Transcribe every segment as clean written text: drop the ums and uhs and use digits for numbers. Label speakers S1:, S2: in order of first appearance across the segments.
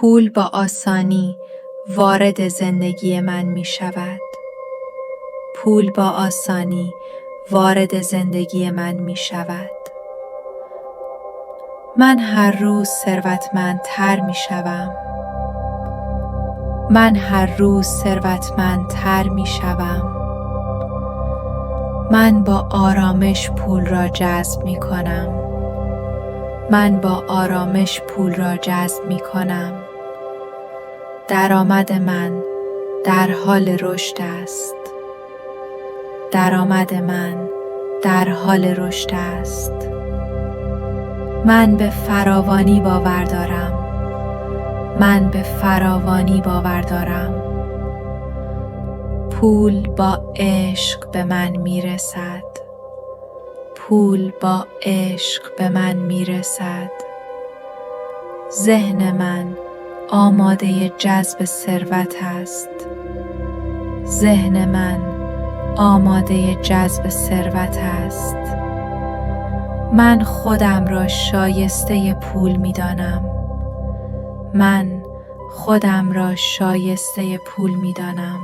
S1: پول با آسانی وارد زندگی من می شود. پول با آسانی وارد زندگی من می شود. من هر روز ثروتمندتر می شوم. من هر روز ثروتمندتر می شوم. من با آرامش پول را جذب می کنم. من با آرامش پول را جذب می کنم. درآمد من در حال رشد است. درآمد من در حال رشد است. من به فراوانی باور دارم. من به فراوانی باور دارم. پول با عشق به من می رسد. پول با عشق به من می رسد. ذهن من آماده جذب ثروت است. ذهن من آماده جذب ثروت است. من خودم را شایسته پول می دانم. من خودم را شایسته پول می دانم.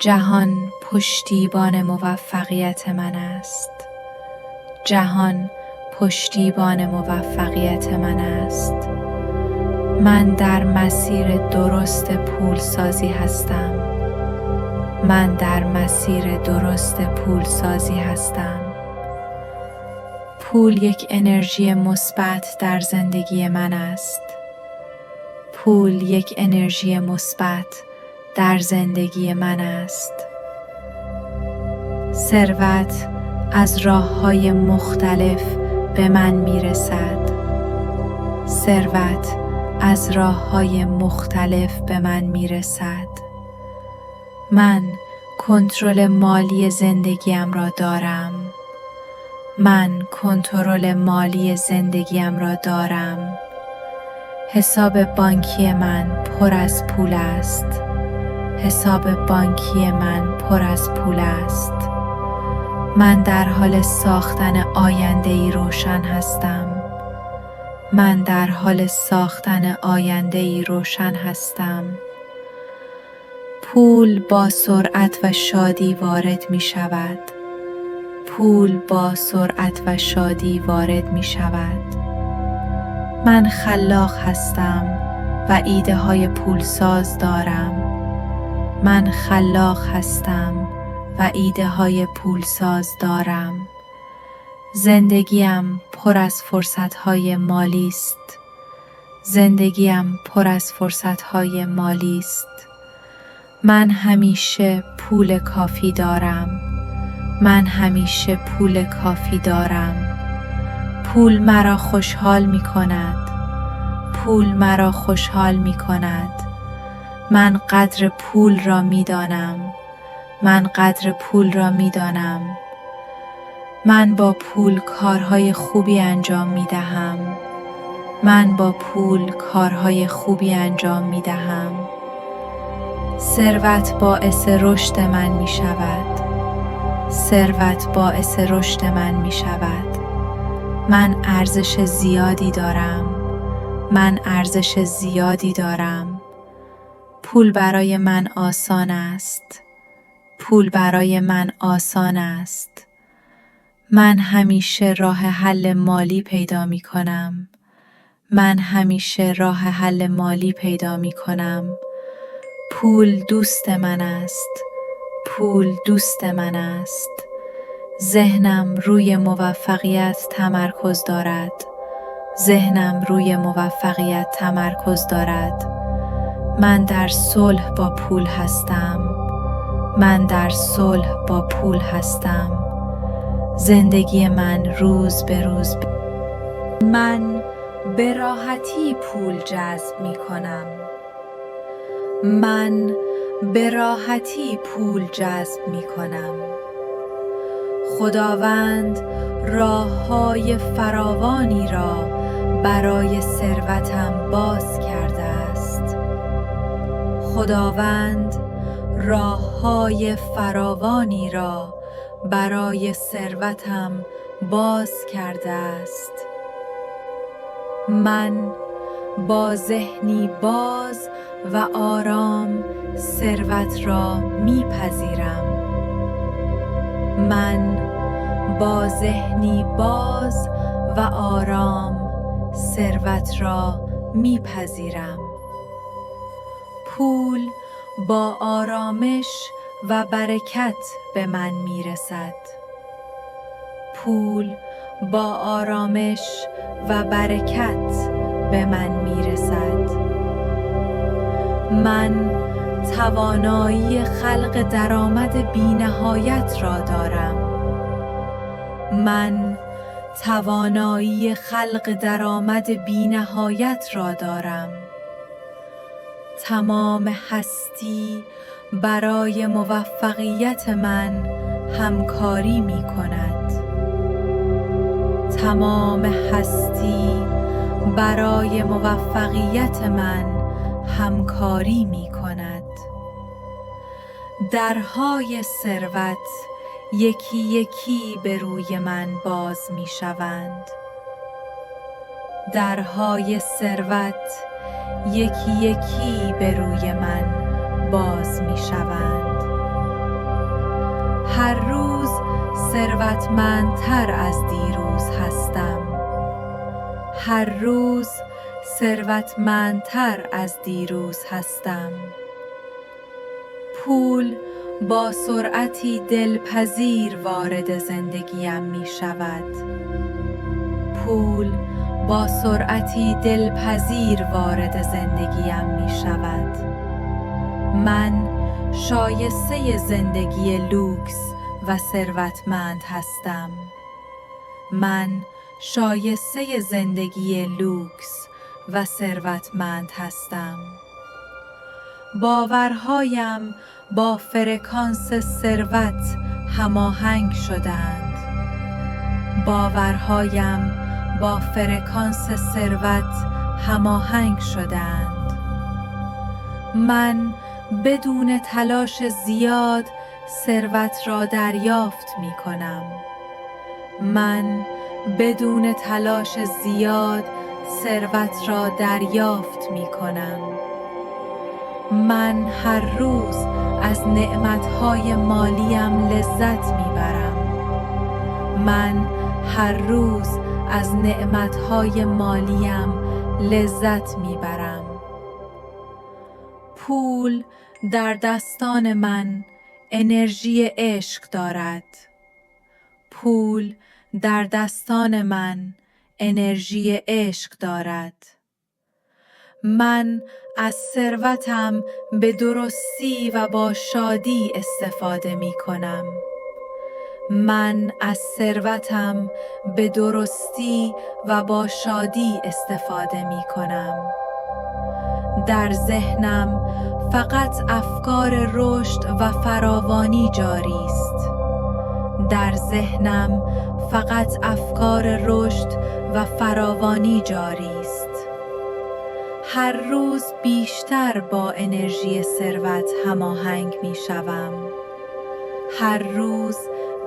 S1: جهان پشتیبان موفقیت من است. جهان پشتیبان موفقیت من است. من در مسیر درست پول سازی هستم. من در مسیر درست پول سازی هستم. پول یک انرژی مثبت در زندگی من است. پول یک انرژی مثبت در زندگی من است. ثروت از راه‌های مختلف به من می‌رسد. ثروت از راه‌های مختلف به من می‌رسد. من کنترل مالی زندگیم را دارم. من کنترل مالی زندگیم را دارم. حساب بانکی من پر از پول است. حساب بانکی من پر از پول است. من در حال ساختن آینده‌ای روشن هستم. من در حال ساختن آینده‌ای روشن هستم. پول با سرعت و شادی وارد می شود. پول با سرعت و شادی وارد می شود. من خلاق هستم و ایده های پولساز دارم. من خلاق هستم و ایده های پولساز دارم. زندگیم پر از فرصت های مالی است. زندگیم پر از فرصت های مالی است. من همیشه پول کافی دارم. من همیشه پول کافی دارم. پول مرا خوشحال می کند. پول مرا خوشحال می کند. من قدر پول را می دانم. من قدر پول را می دانم. من با پول کارهای خوبی انجام می دهم. من با پول کارهای خوبی انجام می دهم. ثروت باعث رشد من می شود. ثروت باعث رشد من می شود. من ارزش زیادی دارم. من ارزش زیادی دارم. پول برای من آسان است. پول برای من آسان است. من همیشه راه حل مالی پیدا می کنم. من همیشه راه حل مالی پیدا می کنم. پول دوست من است. پول دوست من است. ذهنم روی موفقیت تمرکز دارد. ذهنم روی موفقیت تمرکز دارد. من در صلح با پول هستم. من در صلح با پول هستم. زندگی من روز به روز من به راحتی پول جذب می کنم. من به راحتی پول جذب می کنم. خداوند راه‌های فراوانی را برای ثروتم باز کرده است. خداوند راه‌های فراوانی را برای ثروتم باز کرده است. من با ذهنی باز و آرام ثروت را میپذیرم. من با ذهنی باز و آرام ثروت را میپذیرم. پول با آرامش و برکت به من میرسد. پول با آرامش و برکت به من میرسد. من توانایی خلق درآمد بی‌نهایت را دارم. من توانایی خلق درآمد بی‌نهایت را دارم. تمام هستی برای موفقیت من همکاری می کند. تمام هستی برای موفقیت من همکاری می کند. درهای ثروت یکی یکی به روی من باز می شوند. درهای ثروت یکی یکی به روی من باز می شوند. هر روز ثروتمندتر از دیروز هستم. هر روز ثروتمندتر از دیروز هستم. پول با سرعتی دلپذیر وارد زندگیم می شود. پول با سرعتی دلپذیر وارد زندگیم می شود. من شایسته زندگی لوکس و ثروتمند هستم. من شایسته زندگی لوکس و ثروتمند هستم. باورهایم با فرکانس ثروت هماهنگ شدند. باورهایم با فرکانس ثروت هماهنگ شدند. من بدون تلاش زیاد ثروت را دریافت می کنم. من بدون تلاش زیاد ثروت را دریافت می کنم. من هر روز از نعمتهای مالیم لذت می برم. من هر روز از نعمتهای مالیم لذت می برم. پول در دستان من انرژی عشق دارد. پول در دستان من انرژی عشق دارد. من از ثروتم به درستی و با شادی استفاده می کنم. من از ثروتم به درستی و با شادی استفاده می کنم. در ذهنم فقط افکار رشد و فراوانی جاری است. در ذهنم فقط افکار رشد و فراوانی جاری است. هر روز بیشتر با انرژی ثروت هماهنگ می شوم. هر روز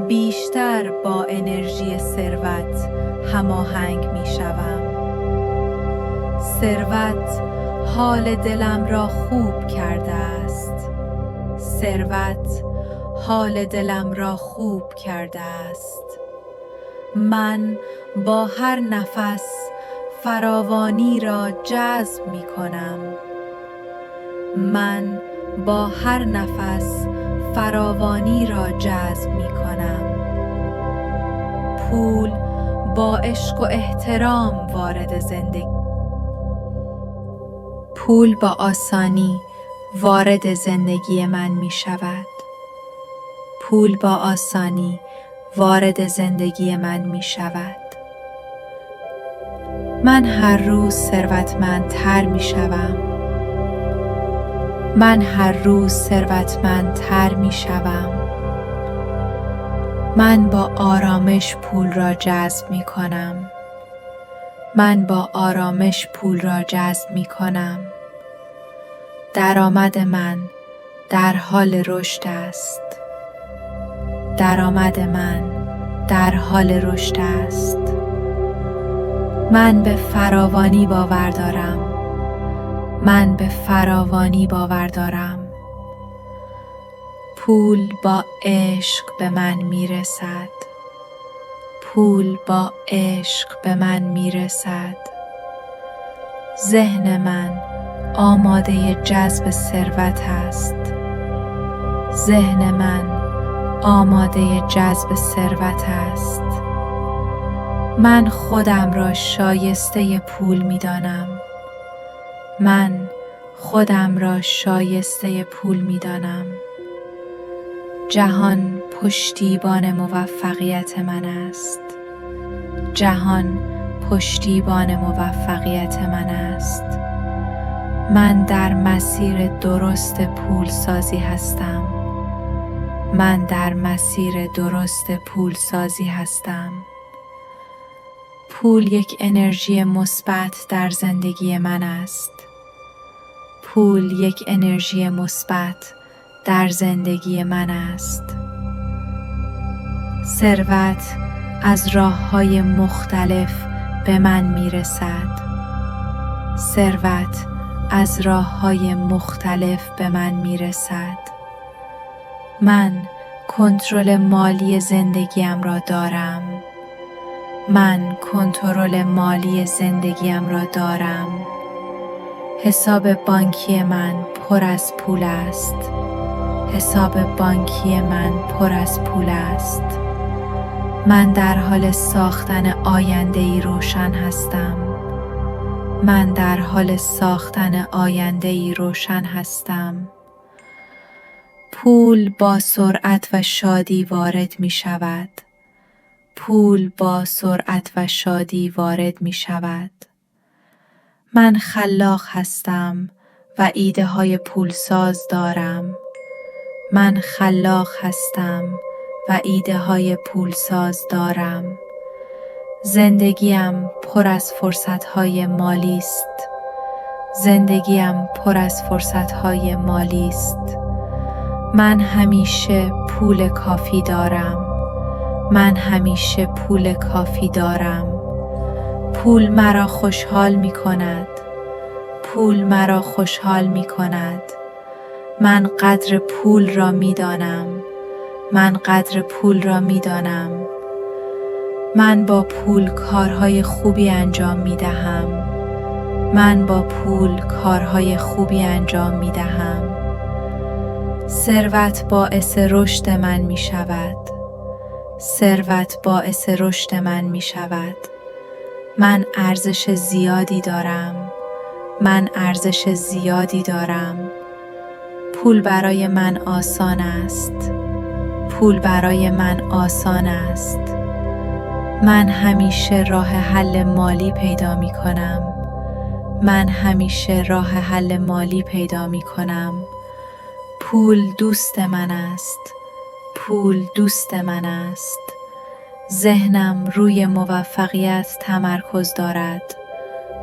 S1: بیشتر با انرژی ثروت هماهنگ می شوم. ثروت حال دلم را خوب کرده است. ثروت حال دلم را خوب کرده است. من با هر نفس فراوانی را جذب می کنم. من با هر نفس فراوانی را جذب می کنم. پول با عشق و احترام وارد زندگی. پول با آسانی وارد زندگی من می شود. پول با آسانی وارد زندگی من می شود. من هر روز ثروتمندتر می شوم. من هر روز ثروتمندتر می شوم. من با آرامش پول را جذب می کنم. من با آرامش پول را جذب می کنم. درآمد من در حال رشد است. درآمد من در حال رشد است. من به فراوانی باور دارم. من به فراوانی باور دارم. پول با عشق به من میرسد. پول با عشق به من میرسد. ذهن من آماده جذب ثروت است. ذهن من آماده جذب ثروت است. من خودم را شایسته پول می‌دانم. من خودم را شایسته پول می‌دانم. جهان پشتیبان موفقیت من است. جهان پشتیبان موفقیت من است. من در مسیر درست پول سازی هستم. من در مسیر درست پول سازی هستم. پول یک انرژی مثبت در زندگی من است. پول یک انرژی مثبت در زندگی من است. ثروت از راه‌های مختلف به من میرسد. ثروت از راه‌های مختلف به من میرسد. من کنترل مالی زندگیم را دارم. من کنترل مالی زندگیم را دارم. حساب بانکی من پر از پول است. حساب بانکی من پر از پول است. من در حال ساختن آینده‌ای روشن هستم. من در حال ساختن آینده‌ای روشن هستم. پول با سرعت و شادی وارد می شود. پول با سرعت و شادی وارد می شود. من خلاق هستم و ایده های پولساز دارم. من خلاق هستم و ایده های پولساز دارم. زندگیم پر از فرصت های مالی است. زندگیم پر از فرصت های مالی است. من همیشه پول کافی دارم. من همیشه پول کافی دارم. پول مرا خوشحال می کند. پول مرا خوشحال می کند. من قدر پول را می دانم. من قدر پول را می دانم. من با پول کارهای خوبی انجام می دهم. من با پول کارهای خوبی انجام می دهم. ثروت باعث رشد من می شود. ثروت باعث رشد من می شود. من ارزش زیادی دارم. من ارزش زیادی دارم. پول برای من آسان است. پول برای من آسان است. من همیشه راه حل مالی پیدا می کنم. من همیشه راه حل مالی پیدا می کنم. پول دوست من است. پول دوست من است. ذهنم روی موفقیت تمرکز دارد.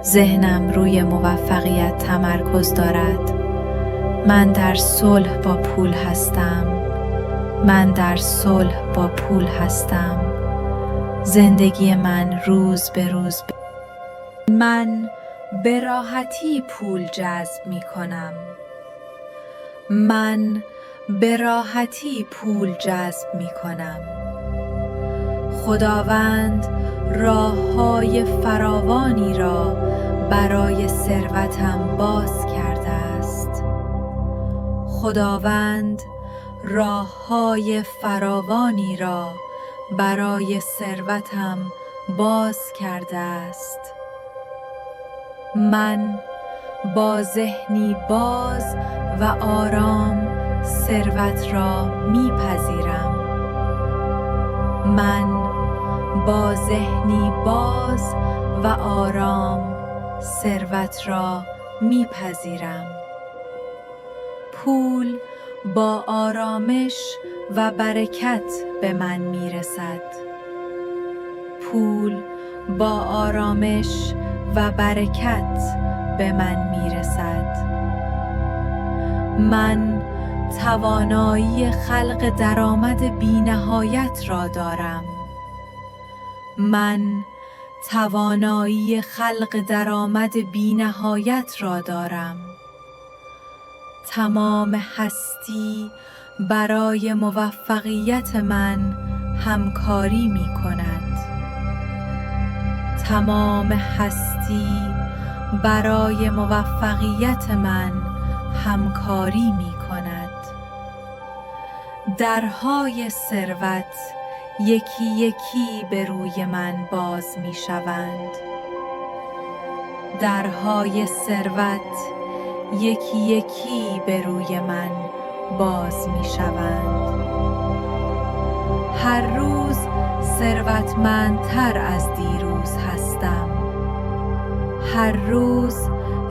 S1: ذهنم روی موفقیت تمرکز دارد. من در صلح با پول هستم. من در صلح با پول هستم. زندگی من روز به روز من به راحتی پول جذب می کنم. من به راحتی پول جذب می کنم. خداوند راه‌های فراوانی را برای ثروتم باز کرده است. خداوند راه‌های فراوانی را برای ثروتم باز کرده است. من با ذهنی باز و آرام ثروت را میپذیرم. من با ذهنی باز و آرام ثروت را میپذیرم. پول با آرامش و برکت به من میرسد. پول با آرامش و برکت به من میرسد. من توانایی خلق درآمد بی‌نهایت را دارم. من توانایی خلق درآمد بی‌نهایت را دارم. تمام هستی برای موفقیت من همکاری می کند. تمام هستی برای موفقیت من همکاری می کند. درهای ثروت یکی یکی به روی من باز می شوند. درهای ثروت یکی یکی به روی من باز می شوند. هر روز ثروتمندتر از دیروز هستم. هر روز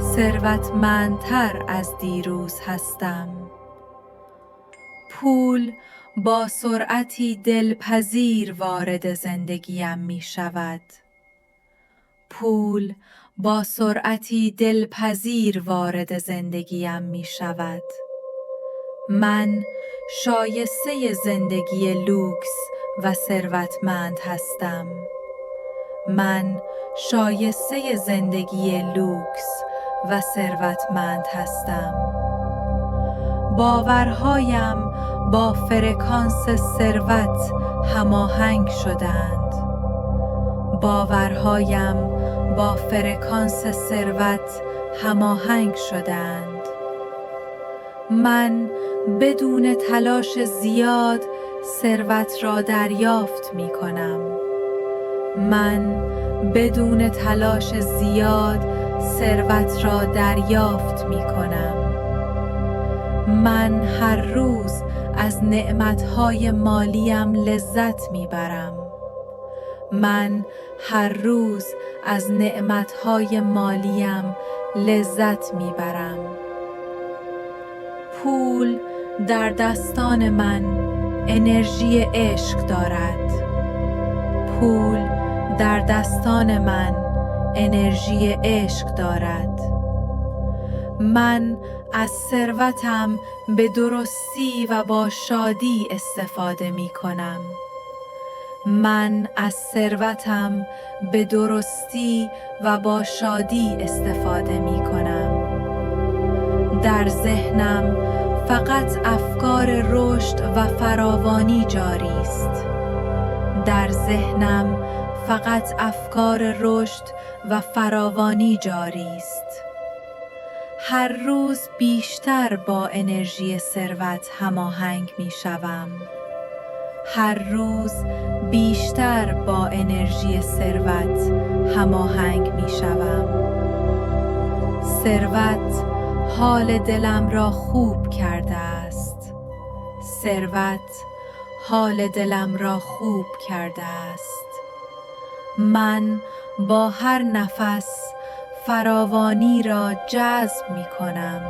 S1: ثروتمندتر از دیروز هستم. پول با سرعتی دلپذیر وارد زندگیم می شود. پول با سرعتی دلپذیر وارد زندگیم می شود. من شایسته زندگی لوکس و ثروتمند هستم. من شایسته زندگی لوکس و ثروتمند هستم. باورهایم با فرکانس ثروت هماهنگ شدند. باورهایم با فرکانس ثروت هماهنگ شدند. من بدون تلاش زیاد ثروت را دریافت می کنم. من بدون تلاش زیاد ثروت را دریافت می کنم. من هر روز از نعمتهای مالیم لذت می برم. من هر روز از نعمتهای مالیم لذت می برم. پول در دستان من انرژی عشق دارد. پول در دستان من انرژی عشق دارد. من از ثروتم به درستی و با شادی استفاده می کنم. من از ثروتم به درستی و با شادی استفاده می کنم. در ذهنم فقط افکار رشد و فراوانی جاری است. در ذهنم فقط افکار رشد و فراوانی جاری است. هر روز بیشتر با انرژی ثروت هماهنگ می شوم. هر روز بیشتر با انرژی ثروت هماهنگ می شوم. ثروت حال دلم را خوب کرده است. ثروت حال دلم را خوب کرده است. من با هر نفس فراوانی را جذب می کنم.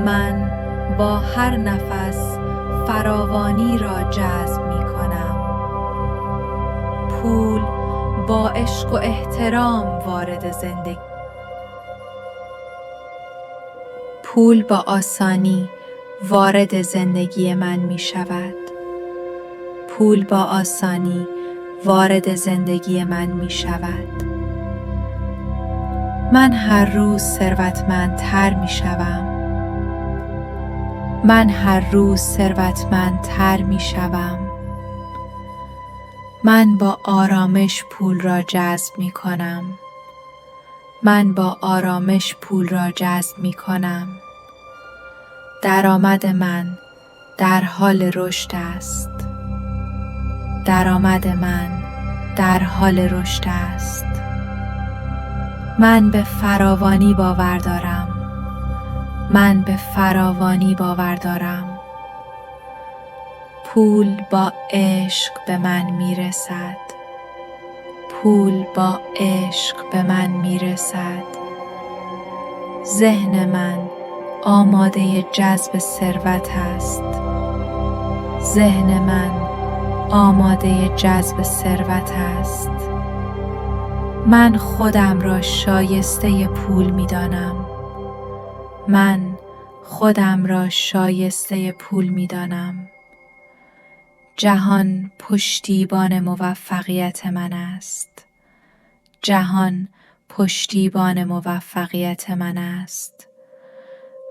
S1: من با هر نفس فراوانی را جذب می کنم. پول با عشق و احترام وارد زندگی. پول با آسانی وارد زندگی من می شود. پول با آسانی وارد زندگی من می شود. من هر روز ثروتمندتر می شوم. من هر روز ثروتمندتر می شوم. من با آرامش پول را جذب می کنم. من با آرامش پول را جذب می کنم. درآمد من در حال رشد است. درآمد من در حال رشد است. من به فراوانی باور دارم. من به فراوانی باور دارم. پول با عشق به من می رسد. پول با عشق به من می رسد. ذهن من آماده جذب ثروت است. ذهن من آماده جذب ثروت است. من خودم را شایسته پول می دانم. من خودم را شایسته پول می دانم. جهان پشتیبان موفقیت من است. جهان پشتیبان موفقیت من است.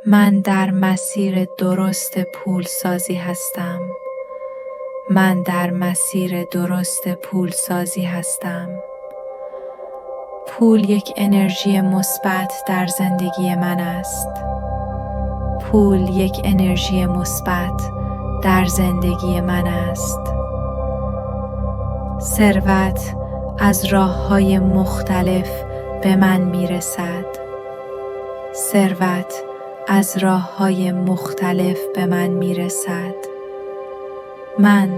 S1: من در مسیر درست پول سازی هستم. من در مسیر درست پول سازی هستم. پول یک انرژی مثبت در زندگی من است. پول یک انرژی مثبت در زندگی من است. ثروت از راه‌های مختلف به من میرسد. ثروت از راه‌های مختلف به من میرسد. من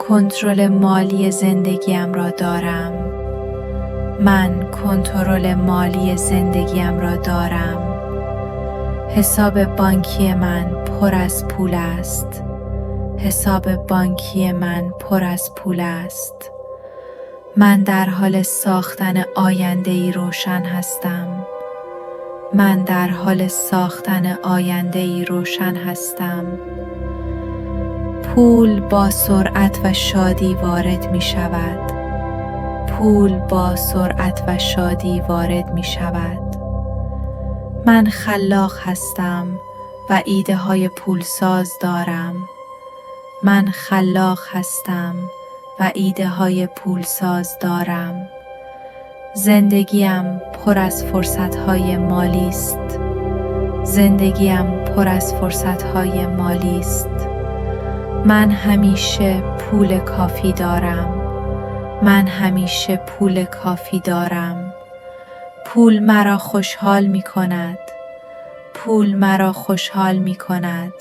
S1: کنترل مالی زندگیم را دارم. من کنترل مالی زندگیم را دارم. حساب بانکی من پر از پول است. حساب بانکی من پر از پول است. من در حال ساختن آینده‌ای روشن هستم. من در حال ساختن آینده‌ای روشن هستم. پول با سرعت و شادی وارد می شود. پول با سرعت و شادی وارد می شود. من خلاق هستم و ایده های پولساز دارم. من خلاق هستم و ایده های پولساز دارم. زندگیم پر از فرصت‌های مالی است. زندگیم پر از فرصت‌های مالی است. من همیشه پول کافی دارم. من همیشه پول کافی دارم. پول مرا خوشحال می کند. پول مرا خوشحال می کند.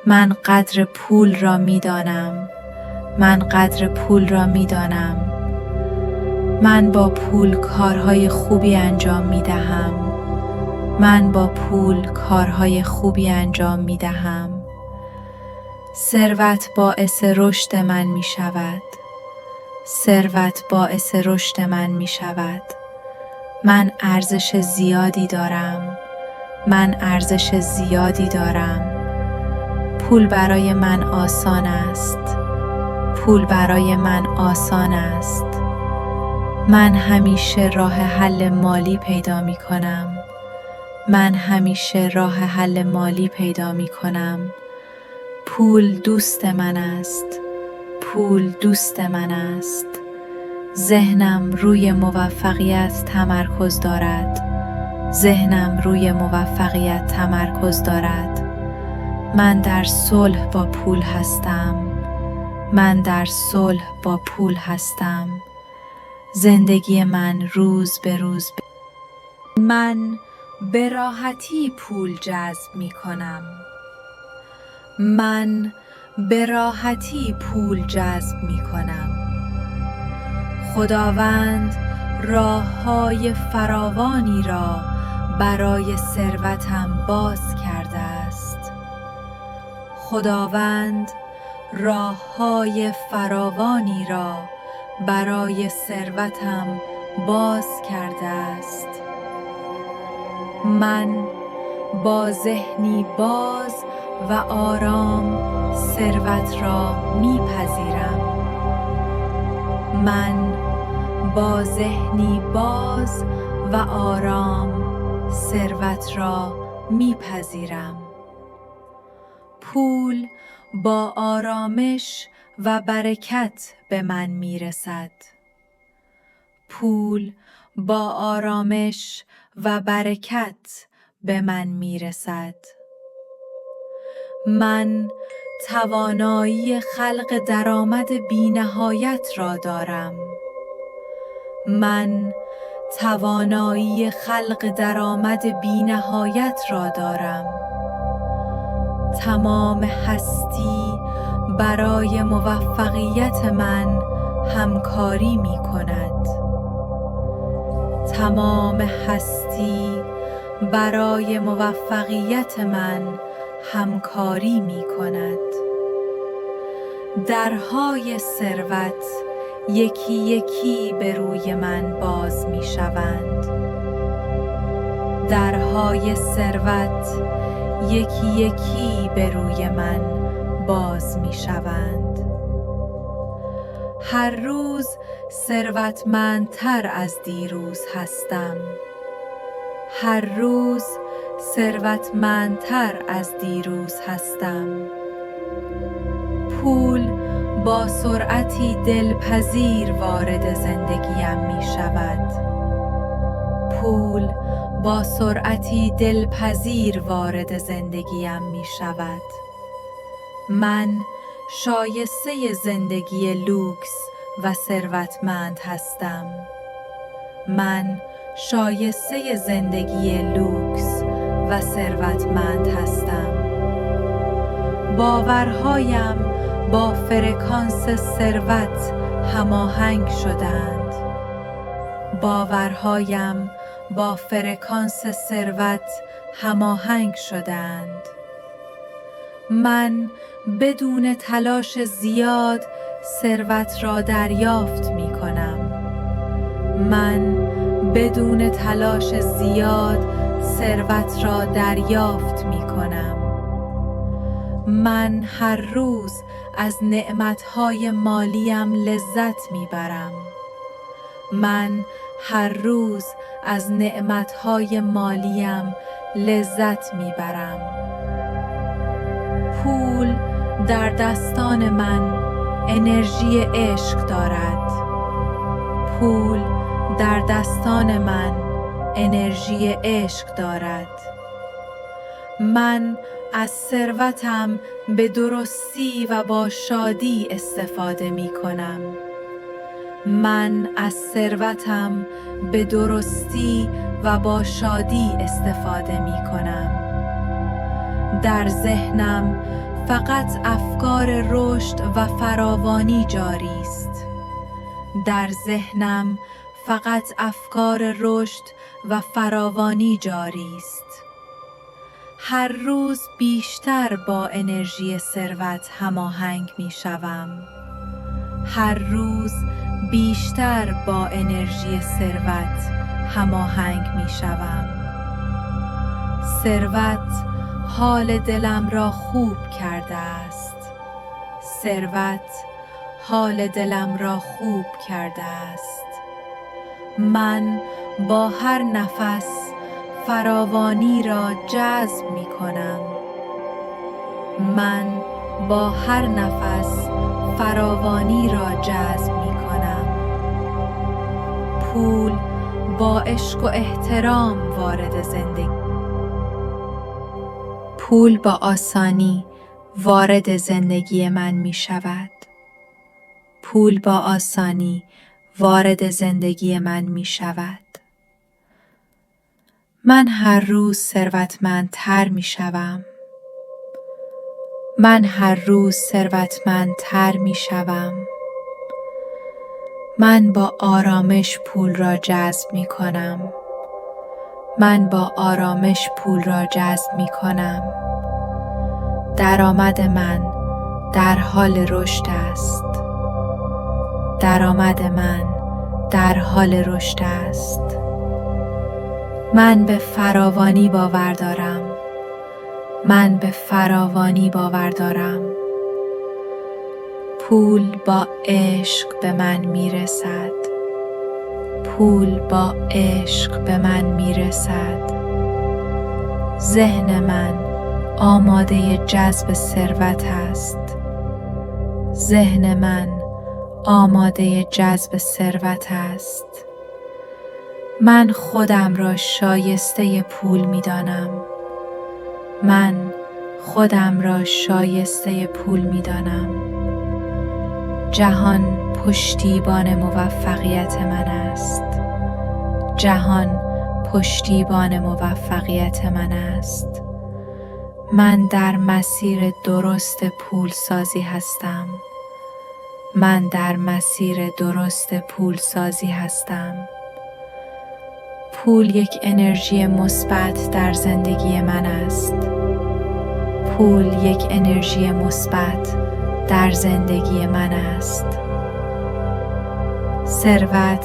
S1: من قدر پول را می دانم. من قدر پول را می دانم. من با پول کارهای خوبی انجام می دهم. من با پول کارهای خوبی انجام می دهم. ثروت باعث رشد من می شود. ثروت باعث رشد من می شود. من ارزش زیادی دارم. من ارزش زیادی دارم. پول برای من آسان است. پول برای من آسان است. من همیشه راه حل مالی پیدا می کنم. من همیشه راه حل مالی پیدا می کنم. پول دوست من است. پول دوست من است. ذهنم روی موفقیت تمرکز دارد. ذهنم روی موفقیت تمرکز دارد. من در صلح با پول هستم. من در صلح با پول هستم. زندگی من روز به روز من به راحتی پول جذب می کنم. من به راحتی پول جذب می کنم. خداوند راه‌های فراوانی را برای ثروتم باز کرده است. خداوند راه‌های فراوانی را برای ثروتم باز کرده است. من با ذهنی باز و آرام ثروت را میپذیرم. من با ذهنی باز و آرام ثروت را میپذیرم. پول با آرامش و برکت به من میرسد. پول با آرامش و برکت به من میرسد. من توانایی خلق درآمد بی‌نهایت را دارم. من توانایی خلق درآمد بی‌نهایت را دارم. تمام هستی برای موفقیت من همکاری می کند. تمام هستی برای موفقیت من همکاری می کند. درهای ثروت یکی یکی به روی من باز می شوند. درهای ثروت یکی یکی به روی من باز می شوند. هر روز ثروتمندتر از دیروز هستم. هر روز ثروتمندتر از دیروز هستم. پول با سرعتی دلپذیر وارد زندگیم می شود. پول با سرعتی دلپذیر وارد زندگیم می شود. من شایسته زندگی لوکس و ثروتمند هستم. من شایسته زندگی لوکس و ثروتمند هستم. باورهایم با فرکانس ثروت هماهنگ شدند. باورهایم با فرکانس ثروت هماهنگ شدند. من بدون تلاش زیاد ثروت را دریافت می کنم. من بدون تلاش زیاد ثروت را دریافت می کنم. من هر روز از نعمتهای مالیم لذت می برم. من هر روز از نعمتهای مالیم لذت می برم. پول در دستان من انرژی عشق دارد. پول در دستان من انرژی عشق دارد. من از ثروتم به درستی و با شادی استفاده می کنم. من از ثروتم به درستی و با شادی استفاده می کنم. در ذهنم فقط افکار رشد و فراوانی جاری است. در ذهنم فقط افکار رشد و فراوانی جاری است. هر روز بیشتر با انرژی ثروت هماهنگ می شوم. هر روز بیشتر با انرژی ثروت هماهنگ می شوم. ثروت حال دلم را خوب کرده است. ثروت حال دلم را خوب کرده است. من با هر نفس فراوانی را جذب می کنم. من با هر نفس فراوانی را جذب می کنم. پول با عشق و احترام وارد زندگی. پول با آسانی وارد زندگی من می شود. پول با آسانی وارد زندگی من می شود. من هر روز ثروتمندتر می شوم. من هر روز ثروتمندتر می شوم. من با آرامش پول را جذب می کنم. من با آرامش پول را جذب می کنم. درآمد من در حال رشد است. درآمد من در حال رشد است. من به فراوانی باور دارم. من به فراوانی باور دارم. پول با عشق به من می رسد. پول با عشق به من می رسد. ذهن من آماده جذب ثروت است. ذهن من آماده جذب ثروت است. من خودم را شایسته پول می دانم. من خودم را شایسته پول می دانم. جهان پشتیبان موفقیت من است. جهان پشتیبان موفقیت من است. من در مسیر درست پول سازی هستم. من در مسیر درست پول سازی هستم. پول یک انرژی مثبت در زندگی من است. پول یک انرژی مثبت در زندگی من است. ثروت